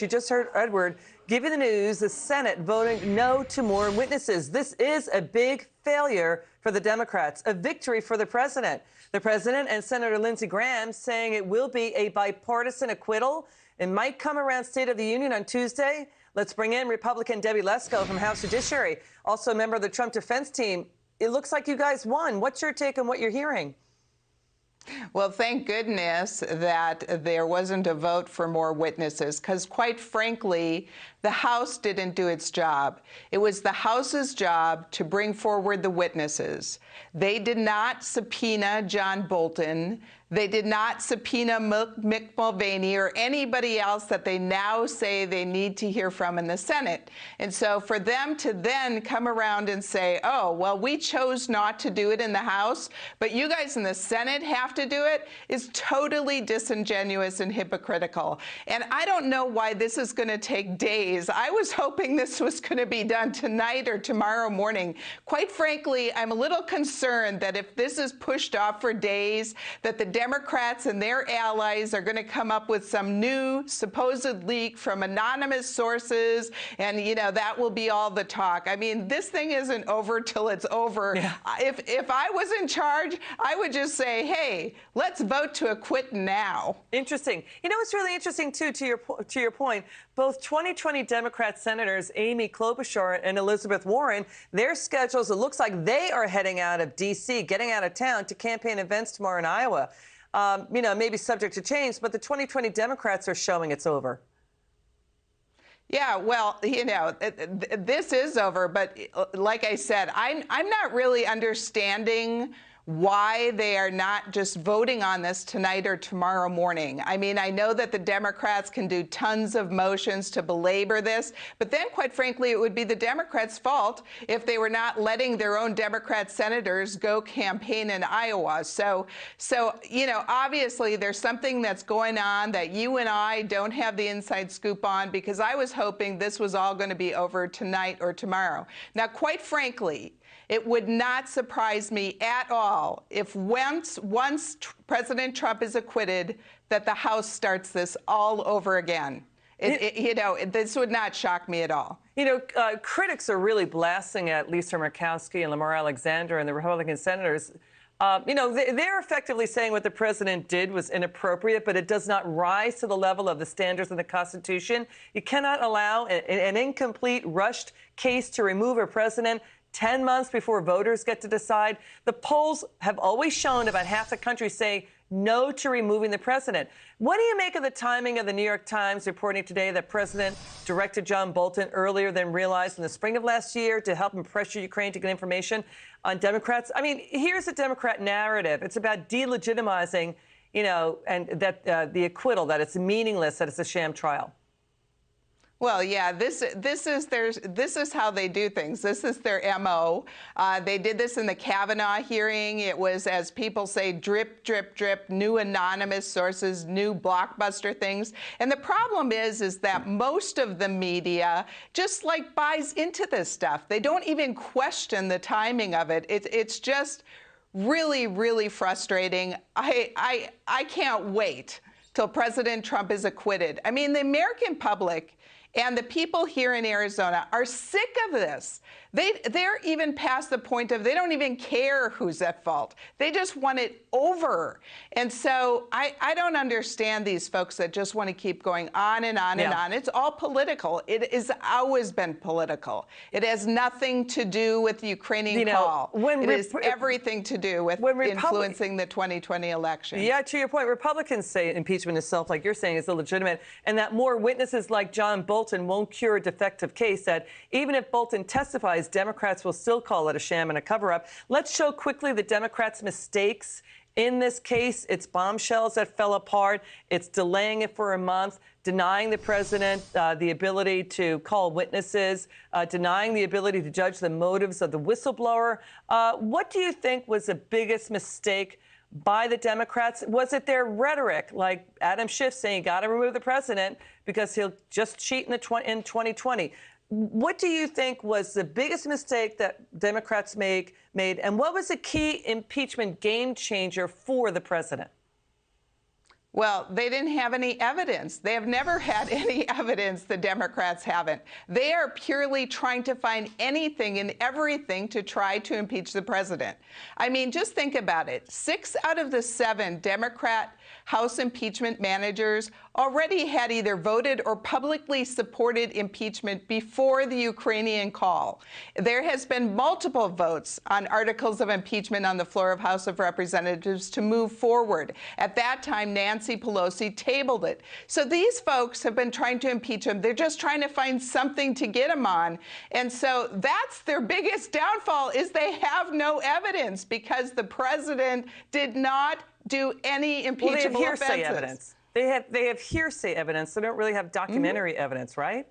You just heard Edward giving the news the Senate voting no to more witnesses. This is a big failure for the Democrats, a victory for the president. The president and Senator Lindsey Graham saying it will be a bipartisan acquittal. It might come around State of the Union on Tuesday. Let's bring in Republican Debbie Lesko from House Judiciary, also a member of the Trump defense team. It looks like you guys won. What's your take on what you're hearing? Well, thank goodness that there wasn't a vote for more witnesses, because quite frankly, the House didn't do its job. It was the House's job to bring forward the witnesses. They did not subpoena John Bolton. They did not subpoena Mick Mulvaney or anybody else that they now say they need to hear from in the Senate. And so for them to then come around and say, oh, well, we chose not to do it in the House, but you guys in the Senate have to do it, is totally disingenuous and hypocritical. And I don't know why this is going to take days. I was hoping this was going to be done tonight or tomorrow morning. Quite frankly, I'm a little concerned that if this is pushed off for days, that the Democrats and their allies are going to come up with some new supposed leak from anonymous sources, and, you know, that will be all the talk. I mean, this thing isn't over till it's over. Yeah. If I was in charge, I would just say, hey, let's vote to acquit now. Interesting. You know, it's really interesting, too, to your point, both 2020 Democrat Senators Amy Klobuchar and Elizabeth Warren, their schedules, it looks like they are heading out of D.C., getting out of town to campaign events tomorrow in Iowa. You know, maybe subject to change, but the 2020 Democrats are showing it's over. Yeah, well, you know, this is over, but like I said, I'm not really understanding why they are not just voting on this tonight or tomorrow morning. I mean, I know that the Democrats can do tons of motions to belabor this, but then, quite frankly, it would be the Democrats' fault if they were not letting their own Democrat senators go campaign in Iowa. So, you know, obviously there's something that's going on that you and I don't have the inside scoop on, because I was hoping this was all going to be over tonight or tomorrow. Now, quite frankly, it would not surprise me at all if once President Trump is acquitted, that the House starts this all over again. You know, this would not shock me at all. You know, critics are really blasting at Lisa Murkowski and Lamar Alexander and the Republican senators. You know, they're effectively saying what the president did was inappropriate, but it does not rise to the level of the standards of the Constitution. You cannot allow an incomplete, rushed case to remove a president 10 months before voters get to decide. The polls have always shown about half the country say no to removing the president. What do you make of the timing of the New York Times reporting today that President directed John Bolton earlier than realized in the spring of last year to help him pressure Ukraine to get information on Democrats? I mean, here's the Democrat narrative. It's about delegitimizing, you know, and that the acquittal, that it's meaningless, that it's a sham trial. Well, yeah, this is how they do things. This is their MO. They did this in the Kavanaugh hearing. It was, as people say, drip, drip, drip, new anonymous sources, new blockbuster things. And the problem is that most of the media just like buys into this stuff. They don't even question the timing of it. It's just really, really frustrating. I can't wait till President Trump is acquitted. I mean, the American public and the people here in Arizona are sick of this. They're even past the point of they don't even care who's at fault. They just want it over. And so I don't understand these folks that just want to keep going on and on and on. It's all political. It has always been political. It has nothing to do with the Ukrainian call. It has everything to do with influencing the 2020 election. Yeah, to your point, Republicans say impeachment itself, like you're saying, is illegitimate, and that more witnesses like John Bolton won't cure a defective case, that even if Bolton testifies, Democrats will still call it a sham and a cover-up. Let's show quickly the Democrats' mistakes in this case. It's bombshells that fell apart. It's delaying it for a month, denying the president the ability to call witnesses, denying the ability to judge the motives of the whistleblower. What do you think was the biggest mistake by the Democrats? Was it their rhetoric, like Adam Schiff saying you got to remove the president because he'll just cheat in 2020? What do you think was the biggest mistake that Democrats made, and what was the key impeachment game changer for the president? Well, they didn't have any evidence. They have never had any evidence. The Democrats haven't. They are purely trying to find anything and everything to try to impeach the president. I mean, just think about it. 6 out of the 7 Democrat House impeachment managers already had either voted or publicly supported impeachment before the Ukrainian call. There has been multiple votes on articles of impeachment on the floor of House of Representatives to move forward. At that time, Nancy Pelosi tabled it. So these folks have been trying to impeach him. They're just trying to find something to get him on. And so that's their biggest downfall, is they have no evidence because the president did not do any impeachable offenses. Hearsay evidence. They have hearsay evidence. They don't really have documentary evidence, right?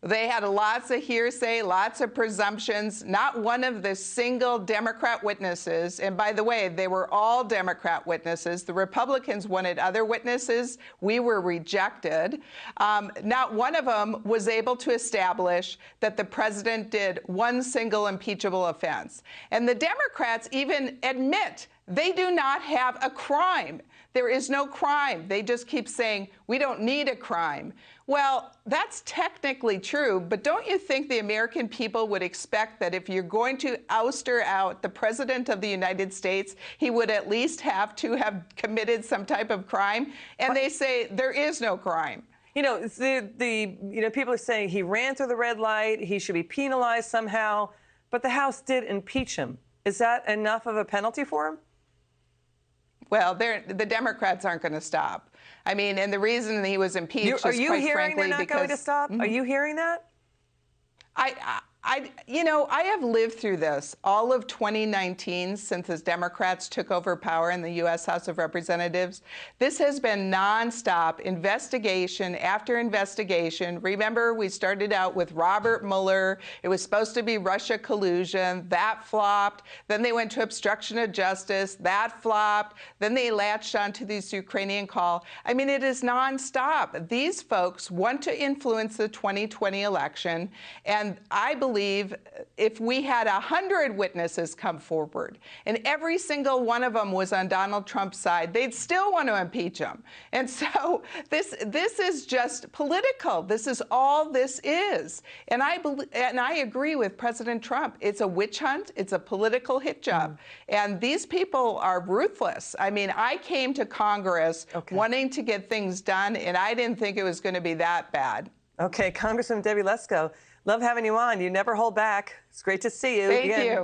They had lots of hearsay, lots of presumptions. Not one of the single Democrat witnesses, and by the way, they were all Democrat witnesses. The Republicans wanted other witnesses. We were rejected. Not one of them was able to establish that the president did one single impeachable offense. And the Democrats even admit they do not have a crime. There is no crime. They just keep saying, we don't need a crime. Well, that's technically true, but don't you think the American people would expect that if you're going to ouster out the President of the United States, he would at least have to have committed some type of crime? And they say there is no crime. You know, people are saying he ran through the red light, he should be penalized somehow, but the House did impeach him. Is that enough of a penalty for him? Well, the Democrats aren't going to stop. I mean, and the reason he was impeached is, are you quite hearing frankly, they're not going to stop? Are you hearing that? I have lived through this all of 2019 since the Democrats took over power in the U.S. House of Representatives. This has been nonstop investigation after investigation. Remember, we started out with Robert Mueller. It was supposed to be Russia collusion. That flopped. Then they went to obstruction of justice. That flopped. Then they latched onto this Ukrainian call. I mean, it is nonstop. These folks want to influence the 2020 election, and I believe if we had 100 witnesses come forward and every single one of them was on Donald Trump's side, they'd still want to impeach him. And so this is just political. This is all this is. And I agree with President Trump. It's a witch hunt. It's a political hit job. And these people are ruthless. I mean, I came to Congress wanting to get things done, and I didn't think it was going to be that bad. Okay, Congresswoman Debbie Lesko, love having you on. You never hold back. It's great to see you. Thank you.